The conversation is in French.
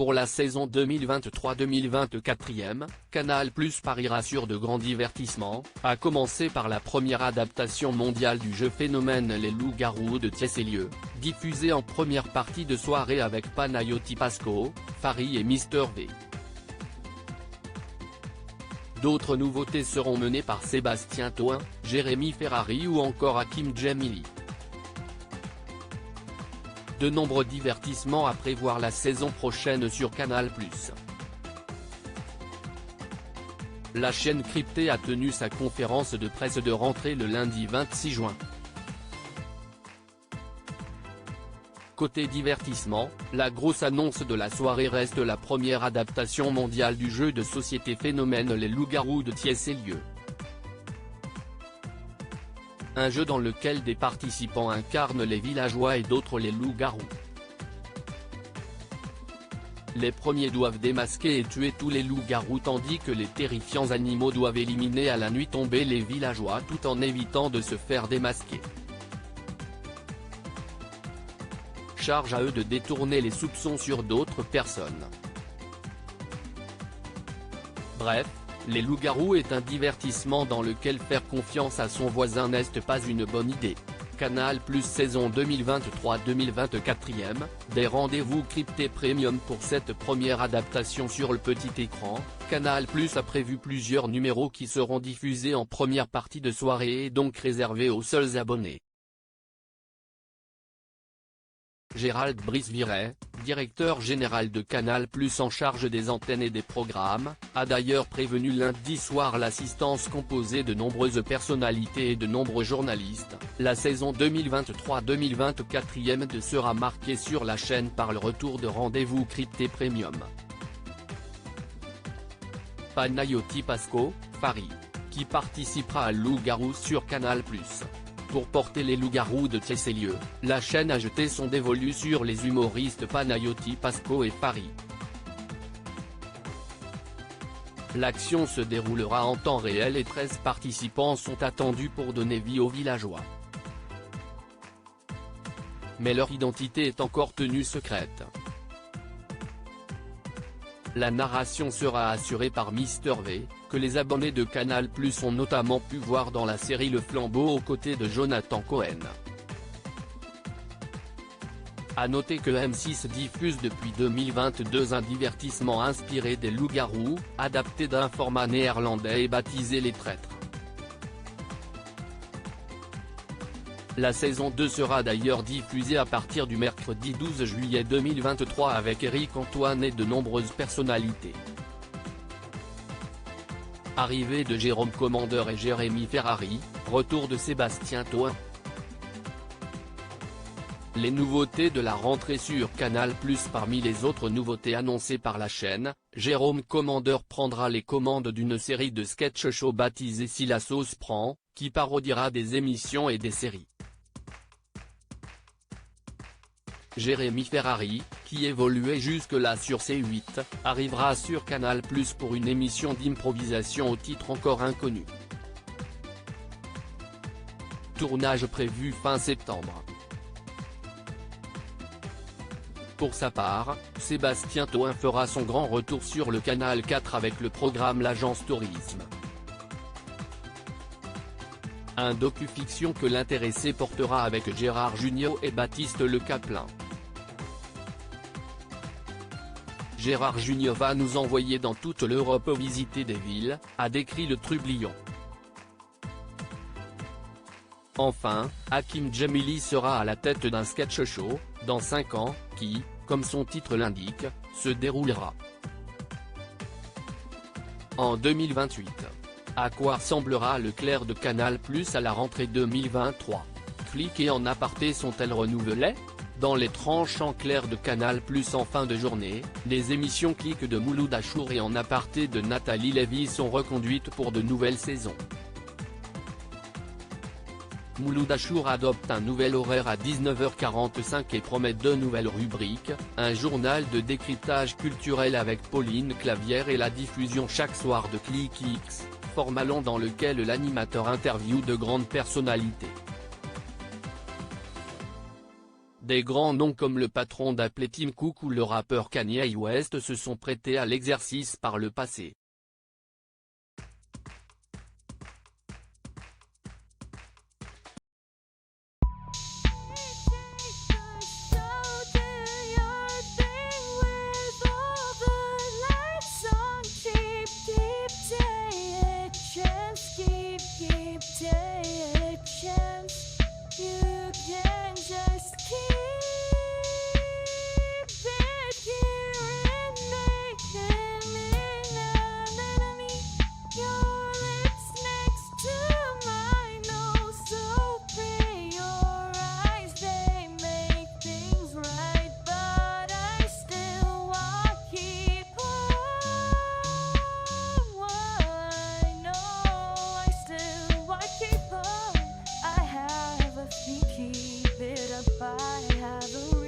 Pour la saison 2023-2024, Canal+ pariera sur de grands divertissements, à commencer par la première adaptation mondiale du jeu phénomène Les Loups-Garous de Thiès-Lieu, diffusée en première partie de soirée avec Panayotis Pasco, Fary et Mr V. D'autres nouveautés seront menées par Sébastien Toen, Jérémy Ferrari ou encore Hakim Djemili. De nombreux divertissements à prévoir la saison prochaine sur Canal+. La chaîne cryptée a tenu sa conférence de presse de rentrée le lundi 26 juin. Côté divertissement, la grosse annonce de la soirée reste la première adaptation mondiale du jeu de société phénomène Les Loups-Garous de Thiès-Lieu. Un jeu dans lequel des participants incarnent les villageois et d'autres les loups-garous. Les premiers doivent démasquer et tuer tous les loups-garous tandis que les terrifiants animaux doivent éliminer à la nuit tombée les villageois tout en évitant de se faire démasquer. Charge à eux de détourner les soupçons sur d'autres personnes. Bref, Les Loups-Garous est un divertissement dans lequel faire confiance à son voisin n'est pas une bonne idée. Canal+ saison 2023-2024, des rendez-vous cryptés premium pour cette première adaptation sur le petit écran. Canal+ a prévu plusieurs numéros qui seront diffusés en première partie de soirée et donc réservés aux seuls abonnés. Gérald Brice-Viret, directeur général de Canal+ en charge des antennes et des programmes, a d'ailleurs prévenu lundi soir l'assistance composée de nombreuses personnalités et de nombreux journalistes. La saison 2023-2024 sera marquée sur la chaîne par le retour de rendez-vous crypté premium. Panayotis Pasco, Fary, qui participera à Loups-Garous sur Canal+. Pour porter les Loups-Garous de Thiès-Lieu, la chaîne a jeté son dévolu sur les humoristes Panayotis Pasco et Fary. L'action se déroulera en temps réel et 13 participants sont attendus pour donner vie aux villageois. Mais leur identité est encore tenue secrète. La narration sera assurée par Mr V, que les abonnés de Canal+ ont notamment pu voir dans la série Le Flambeau aux côtés de Jonathan Cohen. A noter que M6 diffuse depuis 2022 un divertissement inspiré des loups-garous, adapté d'un format néerlandais et baptisé Les Traîtres. La saison 2 sera d'ailleurs diffusée à partir du mercredi 12 juillet 2023 avec Éric Antoine et de nombreuses personnalités. Arrivée de Jérôme Commandeur et Jérémy Ferrari, retour de Sébastien Toen. Les nouveautés de la rentrée sur Canal+. Parmi les autres nouveautés annoncées par la chaîne, Jérôme Commandeur prendra les commandes d'une série de sketch show baptisée Si la sauce prend, qui parodiera des émissions et des séries. Jérémy Ferrari, qui évoluait jusque-là sur C8, arrivera sur Canal+ pour une émission d'improvisation au titre encore inconnu. Tournage prévu fin septembre. Pour sa part, Sébastien Toen fera son grand retour sur le Canal 4 avec le programme L'Agence Tourisme. Un docu-fiction que l'intéressé portera avec Gérard Jugnot et Baptiste Le Caplin. Gérard Jugnot va nous envoyer dans toute l'Europe visiter des villes, a décrit le Trublion. Enfin, Hakim Djemili sera à la tête d'un sketch show, dans 5 ans, qui, comme son titre l'indique, se déroulera en 2028. À quoi ressemblera le clair de Canal+ à la rentrée 2023 ? Click et En Aparté sont-elles renouvelées ? Dans les tranches en clair de Canal+ en fin de journée, les émissions Click de Mouloud Achour et En Aparté de Nathalie Lévy sont reconduites pour de nouvelles saisons. Mouloud Achour adopte un nouvel horaire à 19h45 et promet 2 nouvelles rubriques, un journal de décryptage culturel avec Pauline Clavière et la diffusion chaque soir de Click X, format long dans lequel l'animateur interviewe de grandes personnalités. Des grands noms comme le patron d'Apple Tim Cook ou le rappeur Kanye West se sont prêtés à l'exercice par le passé. Keep it up, I have a